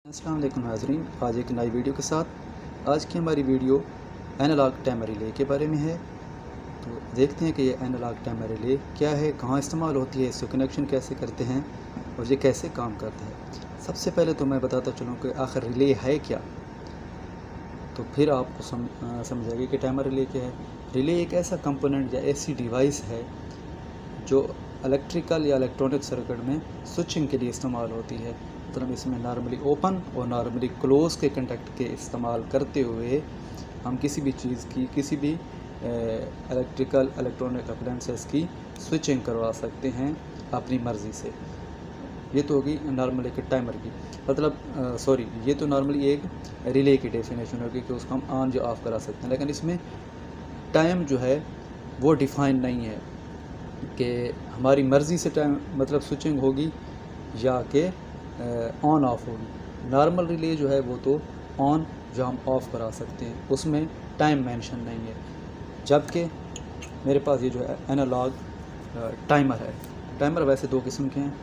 अस्सलाम वालेकुम नाज़रीन, आज एक नई वीडियो के साथ। आज की हमारी वीडियो एनालॉग टाइमर रिले के बारे में है। तो देखते हैं कि ये एनालॉग टाइमर रिले क्या है, कहाँ इस्तेमाल होती है, इसको कनेक्शन कैसे करते हैं और ये कैसे काम करता है। सबसे पहले तो मैं बताता चलूँ कि आखिर रिले है क्या, तो फिर आपको समझ आएगी कि टाइमर रिले क्या है। रिले एक ऐसा कंपोनेंट या ऐसी डिवाइस है जो इलेक्ट्रिकल या इलेक्ट्रॉनिक सर्किट में स्विचिंग के लिए इस्तेमाल होती है। मतलब इसमें नॉर्मली ओपन और नॉर्मली क्लोज़ के कंटेक्ट के इस्तेमाल करते हुए हम किसी भी चीज़ की, किसी भी इलेक्ट्रिकल इलेक्ट्रॉनिक अप्लायंसेस की स्विचिंग करवा सकते हैं अपनी मर्ज़ी से। ये तो होगी नॉर्मल एक टाइमर की, मतलब ये तो नॉर्मली एक रिले की डेफिनेशन होगी कि उसको हम ऑन या ऑफ़ करा सकते हैं। लेकिन इसमें टाइम जो है वो डिफ़ाइन नहीं है कि हमारी मर्ज़ी से टाइम मतलब स्विचिंग होगी या कि ऑन ऑफ होगी। नॉर्मल रिले जो है वो तो ऑन जो हम ऑफ़ करा सकते हैं, उसमें टाइम मेंशन नहीं है। जबकि मेरे पास ये जो है एनालॉग टाइमर है। टाइमर वैसे दो किस्म के हैं,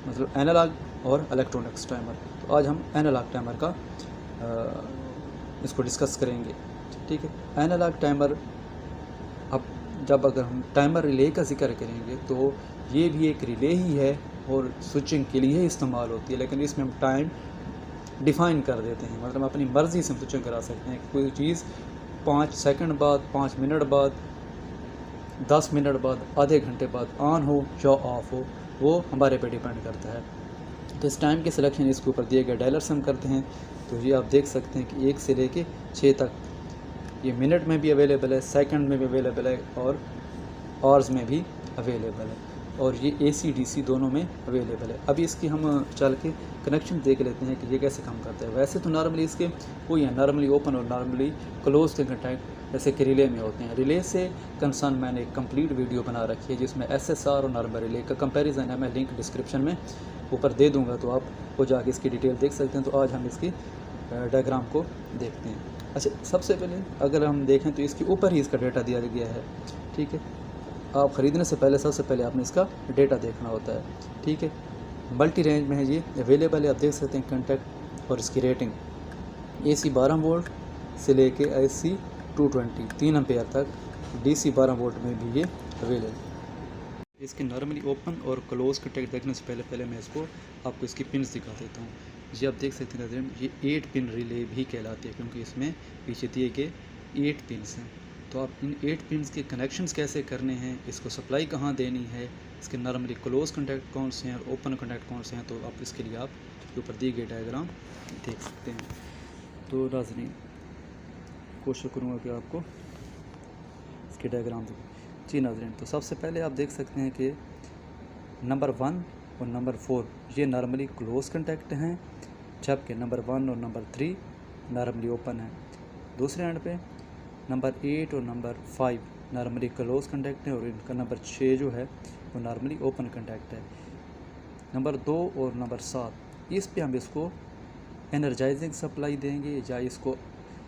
मतलब एनालॉग और इलेक्ट्रॉनिक्स टाइमर। तो आज हम एनालॉग टाइमर का इसको डिस्कस करेंगे, ठीक है। एनालॉग टाइमर, अब जब अगर हम टाइमर रिले का ज़िक्र करेंगे तो ये भी एक रिले ही है और स्विचिंग के लिए इस्तेमाल होती है, लेकिन इसमें हम टाइम डिफ़ाइन कर देते हैं। मतलब अपनी मर्ज़ी से हम स्विचिंग करा सकते हैं। कोई चीज़ 5 सेकंड बाद, 5 मिनट बाद, 10 मिनट बाद, आधे घंटे बाद ऑन हो या ऑफ़ हो, वो हमारे पे डिपेंड करता है। तो इस टाइम की सिलेक्शन इसके ऊपर दिए गए डायलर से हम करते हैं। तो ये आप देख सकते हैं कि 1 से लेके 6 तक ये मिनट में भी अवेलेबल है, सेकंड में भी अवेलेबल है और आवर्स में भी अवेलेबल है, और ये AC DC दोनों में अवेलेबल है। अभी इसकी हम चल के कनेक्शन देख लेते हैं कि ये कैसे काम करता है। वैसे तो नॉर्मली इसके वही है, नॉर्मली ओपन और नॉर्मली क्लोज के कंटेक्ट जैसे कि रिले में होते हैं। रिले से कंसर्न मैंने एक कंप्लीट वीडियो बना रखी है जिसमें SSR और नॉर्मल रिले का कंपैरिजन है। मैं लिंक डिस्क्रिप्शन में ऊपर दे दूँगा, तो आप वो जाके इसकी डिटेल देख सकते हैं। तो आज हम इसकी डायग्राम को देखते हैं। अच्छा, सबसे पहले अगर हम देखें तो इसके ऊपर ही इसका डेटा दिया गया है, ठीक है। आप ख़रीदने से पहले सबसे पहले आपने इसका डेटा देखना होता है, ठीक है। मल्टी रेंज में है, ये अवेलेबल है, आप देख सकते हैं कंटेक्ट और इसकी रेटिंग। AC 12 वोल्ट से लेके AC 220 3 एम्पेयर तक, DC 12 वोल्ट में भी ये अवेलेबल। इसके नॉर्मली ओपन और क्लोज कंटेक्ट देखने से पहले मैं इसको आपको इसकी पिन्स दिखा देता हूँ। ये आप देख सकते हैं ये 8 पिन रिले भी कहलाती है, क्योंकि इसमें पीछे दिए गए 8 पिन्स हैं। तो आप इन 8 पिन्स के कनेक्शंस कैसे करने हैं, इसको सप्लाई कहाँ देनी है, इसके नॉर्मली क्लोज कंटेक्ट कौन से हैं और ओपन कंटेक्ट कौन से हैं, तो आप इसके लिए आप ऊपर दिए गए डायग्राम देख सकते हैं। तो नाज़रीन, कोशिश करूँगा कि आपको इसके डायग्राम दें। जी नाज़रीन, तो सबसे पहले आप देख सकते हैं कि नंबर 1 और नंबर 4 ये नॉर्मली क्लोज कंटेक्ट हैं, जबकि नंबर 1 और नंबर 3 नॉर्मली ओपन है। दूसरे एंड पे नंबर 8 और नंबर 5 नॉर्मली क्लोज कंटेक्ट है और इनका नंबर 6 जो है वो नॉर्मली ओपन कंटेक्ट है। नंबर 2 और नंबर 7 इस पे हम इसको एनर्जाइजिंग सप्लाई देंगे या इसको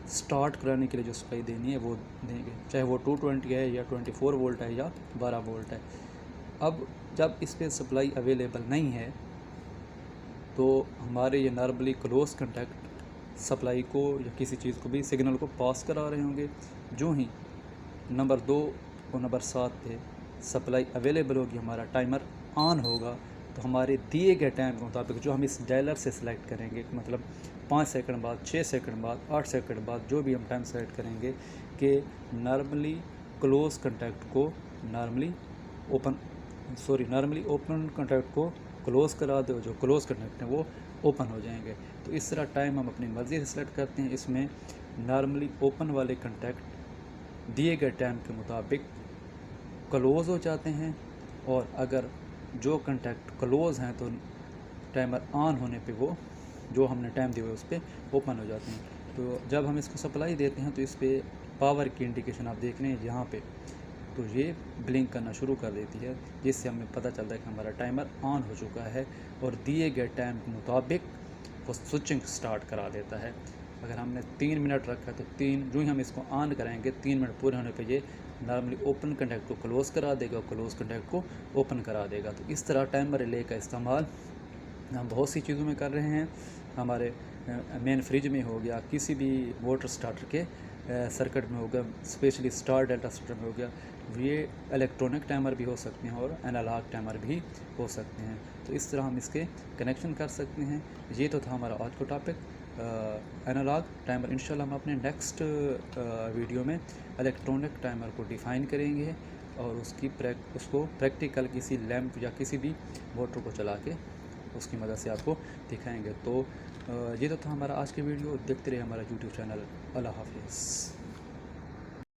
स्टार्ट कराने के लिए जो सप्लाई देनी है वो देंगे, चाहे वो 220 है या 24 वोल्ट है या 12 वोल्ट है। अब जब इस पर सप्लाई अवेलेबल नहीं है तो हमारे ये नॉर्मली क्लोज कंटेक्ट सप्लाई को या किसी चीज़ को भी सिग्नल को पास करा रहे होंगे। जो ही नंबर 2 और नंबर 7 पे सप्लाई अवेलेबल होगी, हमारा टाइमर ऑन होगा, तो हमारे दिए गए टाइम के मुताबिक जो हम इस डायलर से सिलेक्ट करेंगे, मतलब 5 सेकंड बाद, 6 सेकंड बाद, 8 सेकंड बाद जो भी हम टाइम सेलेक्ट करेंगे कि नॉर्मली क्लोज कंटेक्ट को नॉर्मली ओपन कंटेक्ट को क्लोज़ करा दो, जो क्लोज़ कंटेक्ट हैं वो ओपन हो जाएंगे। तो इस तरह टाइम हम अपनी मर्ज़ी से सेलेक्ट करते हैं। इसमें नॉर्मली ओपन वाले कंटेक्ट दिए गए टाइम के मुताबिक क्लोज़ हो जाते हैं, और अगर जो कंटेक्ट क्लोज़ हैं तो टाइमर ऑन होने पे वो जो हमने टाइम दिया है उस पर ओपन हो जाते हैं। तो जब हम इसको सप्लाई देते हैं तो इस पर पावर की इंडिकेशन आप देख रहे हैं यहाँ पे, तो ये ब्लिंक करना शुरू कर देती है, जिससे हमें पता चलता है कि हमारा टाइमर ऑन हो चुका है और दिए गए टाइम के मुताबिक वो स्विचिंग स्टार्ट करा देता है। अगर हमने 3 मिनट रखा है तो 3 जो ही हम इसको ऑन कराएंगे 3 मिनट पूरे होने पे ये नॉर्मली ओपन कंटेक्ट को क्लोज़ करा देगा और क्लोज़ कंटेक्ट को ओपन करा देगा। तो इस तरह टाइमर रिले का इस्तेमाल हम बहुत सी चीज़ों में कर रहे हैं। हमारे मेन फ्रिज में हो गया, किसी भी मोटर स्टार्टर के सर्किट में हो गया, स्पेशली स्टार डेल्टा स्टार्टर में हो गया, ये इलेक्ट्रॉनिक टाइमर भी हो सकते हैं और एनालॉग टाइमर भी हो सकते हैं। तो इस तरह हम इसके कनेक्शन कर सकते हैं। ये तो था हमारा आज का टॉपिक एनालॉग टाइमर। इंशाल्लाह हम अपने नेक्स्ट वीडियो में इलेक्ट्रॉनिक टाइमर को डिफ़ाइन करेंगे और उसको प्रैक्टिकल किसी लैंप या किसी भी मोटर को चला के उसकी मदद से आपको दिखाएंगे। तो ये तो था हमारा आज के वीडियो। देखते रहिए हमारा यूट्यूब चैनल। अल्लाह हाफिज़।